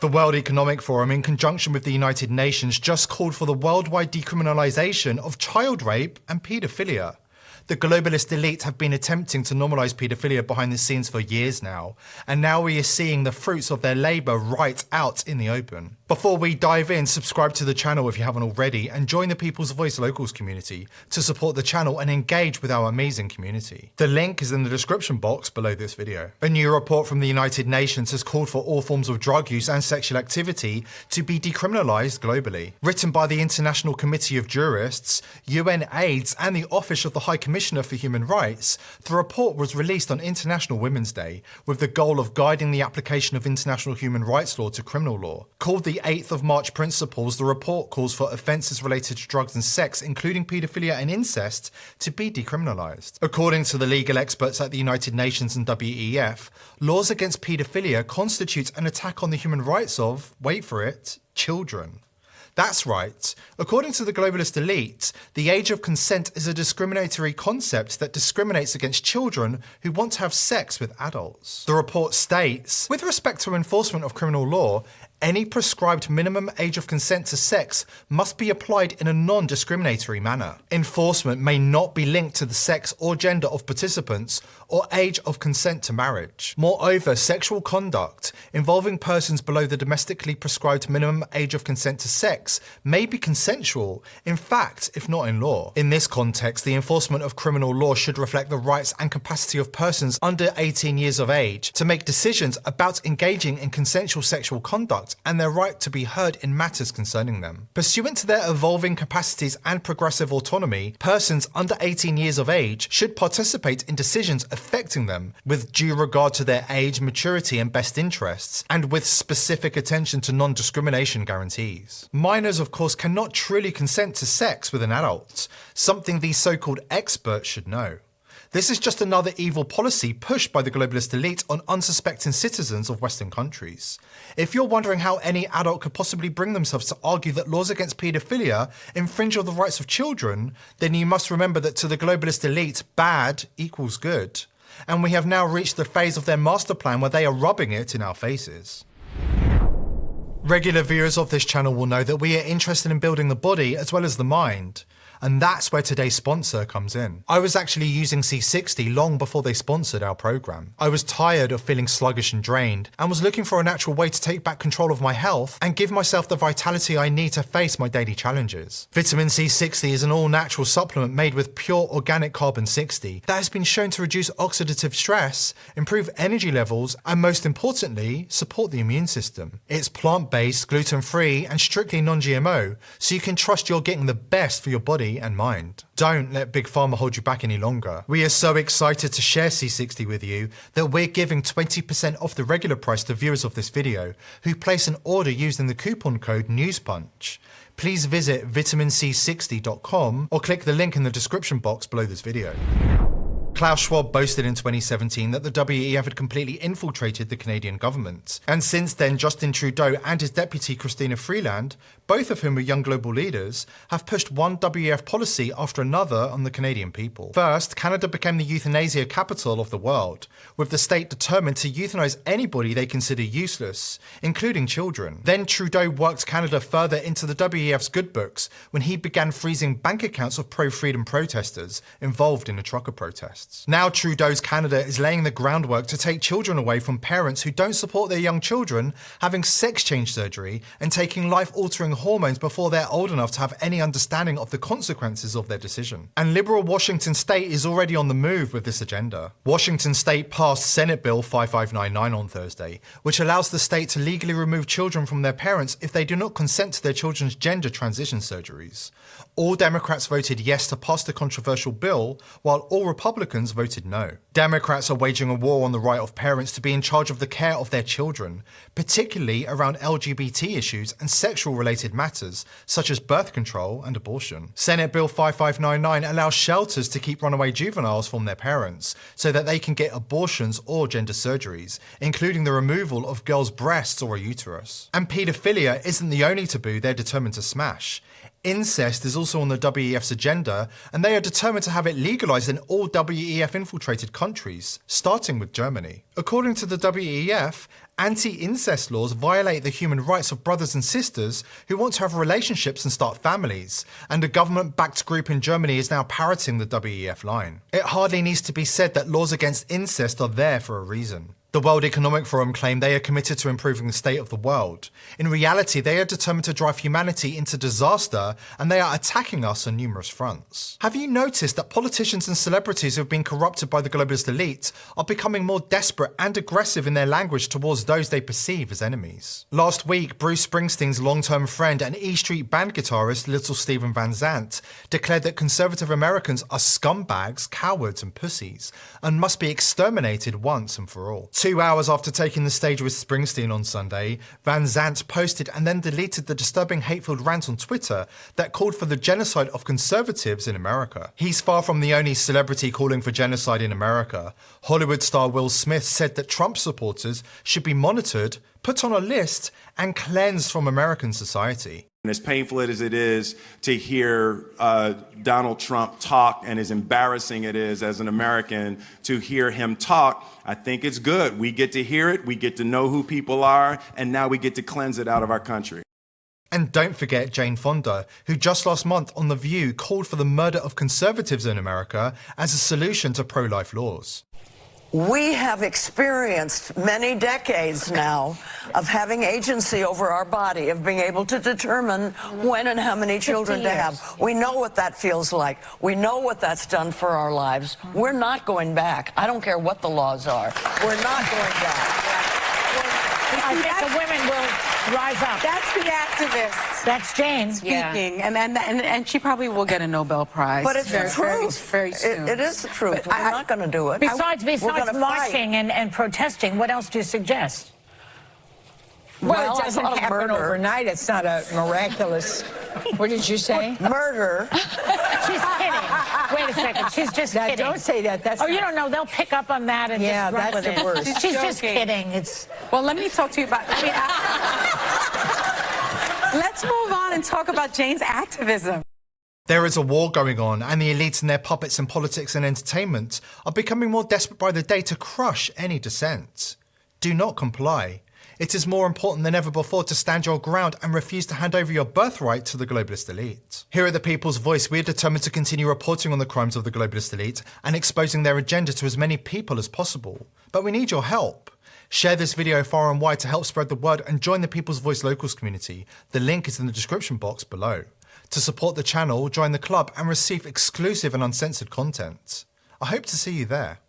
The World Economic Forum, in conjunction with the United Nations, just called for the worldwide decriminalisation of child rape and paedophilia. The globalist elite have been attempting to normalise paedophilia behind the scenes for years now, and now we are seeing the fruits of their labour right out in the open. Before we dive in, subscribe to the channel if you haven't already, and join the People's Voice Locals community to support the channel and engage with our amazing community. The link is in the description box below this video. A new report from the United Nations has called for all forms of drug use and sexual activity to be decriminalised globally. Written by the International Committee of Jurists, UN AIDS and the Office of the High Commissioner for Human Rights, the report was released on International Women's Day with the goal of guiding the application of international human rights law to criminal law. Called the 8th of March Principles, the report calls for offences related to drugs and sex, including paedophilia and incest, to be decriminalised. According to the legal experts at the United Nations and WEF, laws against paedophilia constitute an attack on the human rights of, wait for it, children. That's right. According to the globalist elite, the age of consent is a discriminatory concept that discriminates against children who want to have sex with adults. The report states, with respect to enforcement of criminal law, any prescribed minimum age of consent to sex must be applied in a non-discriminatory manner. Enforcement may not be linked to the sex or gender of participants or age of consent to marriage. Moreover, sexual conduct involving persons below the domestically prescribed minimum age of consent to sex may be consensual, in fact, if not in law. In this context, the enforcement of criminal law should reflect the rights and capacity of persons under 18 years of age to make decisions about engaging in consensual sexual conduct and their right to be heard in matters concerning them. Pursuant to their evolving capacities and progressive autonomy, persons under 18 years of age should participate in decisions affecting them with due regard to their age, maturity and best interests, and with specific attention to non-discrimination guarantees. Minors, of course, cannot truly consent to sex with an adult, something these so-called experts should know. This is just another evil policy pushed by the globalist elite on unsuspecting citizens of Western countries. If you're wondering how any adult could possibly bring themselves to argue that laws against paedophilia infringe on the rights of children, then you must remember that to the globalist elite, bad equals good. And we have now reached the phase of their master plan where they are rubbing it in our faces. Regular viewers of this channel will know that we are interested in building the body as well as the mind. And that's where today's sponsor comes in. I was actually using C60 long before they sponsored our program. I was tired of feeling sluggish and drained and was looking for a natural way to take back control of my health and give myself the vitality I need to face my daily challenges. Vitamin C60 is an all-natural supplement made with pure organic carbon 60 that has been shown to reduce oxidative stress, improve energy levels, and most importantly, support the immune system. It's plant-based, gluten-free, and strictly non-GMO, so you can trust you're getting the best for your body and mind. Don't let Big Pharma hold you back any longer. We are so excited to share C60 with you that we're giving 20% off the regular price to viewers of this video who place an order using the coupon code NEWSPUNCH. Please visit vitaminc60.com or click the link in the description box below this video. Klaus Schwab boasted in 2017 that the WEF had completely infiltrated the Canadian government. And since then, Justin Trudeau and his deputy Christina Freeland, both of whom were young global leaders, have pushed one WEF policy after another on the Canadian people. First, Canada became the euthanasia capital of the world, with the state determined to euthanize anybody they consider useless, including children. Then Trudeau worked Canada further into the WEF's good books when he began freezing bank accounts of pro-freedom protesters involved in the trucker protests. Now Trudeau's Canada is laying the groundwork to take children away from parents who don't support their young children having sex change surgery and taking life-altering hormones before they're old enough to have any understanding of the consequences of their decision. And liberal Washington State is already on the move with this agenda. Washington State passed Senate Bill 5599 on Thursday, which allows the state to legally remove children from their parents if they do not consent to their children's gender transition surgeries. All Democrats voted yes to pass the controversial bill, while all Republicans voted no. Democrats are waging a war on the right of parents to be in charge of the care of their children, particularly around LGBT issues and sexual-related matters, such as birth control and abortion. Senate Bill 5599 allows shelters to keep runaway juveniles from their parents so that they can get abortions or gender surgeries, including the removal of girls' breasts or a uterus. And paedophilia isn't the only taboo they're determined to smash. Incest is also on the WEF's agenda, and they are determined to have it legalised in all WEF-infiltrated countries, starting with Germany. According to the WEF, anti-incest laws violate the human rights of brothers and sisters who want to have relationships and start families, and a government-backed group in Germany is now parroting the WEF line. It hardly needs to be said that laws against incest are there for a reason. The World Economic Forum claim they are committed to improving the state of the world. In reality, they are determined to drive humanity into disaster, and they are attacking us on numerous fronts. Have you noticed that politicians and celebrities who have been corrupted by the globalist elite are becoming more desperate and aggressive in their language towards those they perceive as enemies? Last week, Bruce Springsteen's long-term friend and E Street Band guitarist Little Steven Van Zandt declared that conservative Americans are scumbags, cowards and pussies, and must be exterminated once and for all. 2 hours after taking the stage with Springsteen on Sunday, Van Zandt posted and then deleted the disturbing hate-filled rant on Twitter that called for the genocide of conservatives in America. He's far from the only celebrity calling for genocide in America. Hollywood star Will Smith said that Trump supporters should be monitored, put on a list, and cleansed from American society. And as painful as it is to hear Donald Trump talk, and as embarrassing it is as an American to hear him talk, I think it's good. We get to hear it, we get to know who people are, and now we get to cleanse it out of our country. And don't forget Jane Fonda, who just last month on The View called for the murder of conservatives in America as a solution to pro-life laws. We have experienced many decades now of having agency over our body, of being able to determine when and how many children to have. We know what that feels like. We know what that's done for our lives. We're not going back. I don't care what the laws are. We're not going back. I think the women will rise up. That's the activist. That's Jane speaking, and she probably will get a Nobel Prize. But it's the truth. Very soon. It is the truth. We're not going to do it. Besides marching and protesting, what else do you suggest? Well, it doesn't happen overnight. It's not a miraculous. What did you say? Murder. She's kidding. Wait a second. She's just kidding. Don't say that. That's you don't know. They'll pick up on that and just run with it. That's the worst. She's just kidding. Well, let me talk to you about. Let's move on and talk about Jane's activism. There is a war going on, and the elites and their puppets in politics and entertainment are becoming more desperate by the day to crush any dissent. Do not comply. It is more important than ever before to stand your ground and refuse to hand over your birthright to the globalist elite. Here at The People's Voice, we are determined to continue reporting on the crimes of the globalist elite and exposing their agenda to as many people as possible. But we need your help. Share this video far and wide to help spread the word and join the People's Voice Locals community. The link is in the description box below. To support the channel, join the club and receive exclusive and uncensored content. I hope to see you there.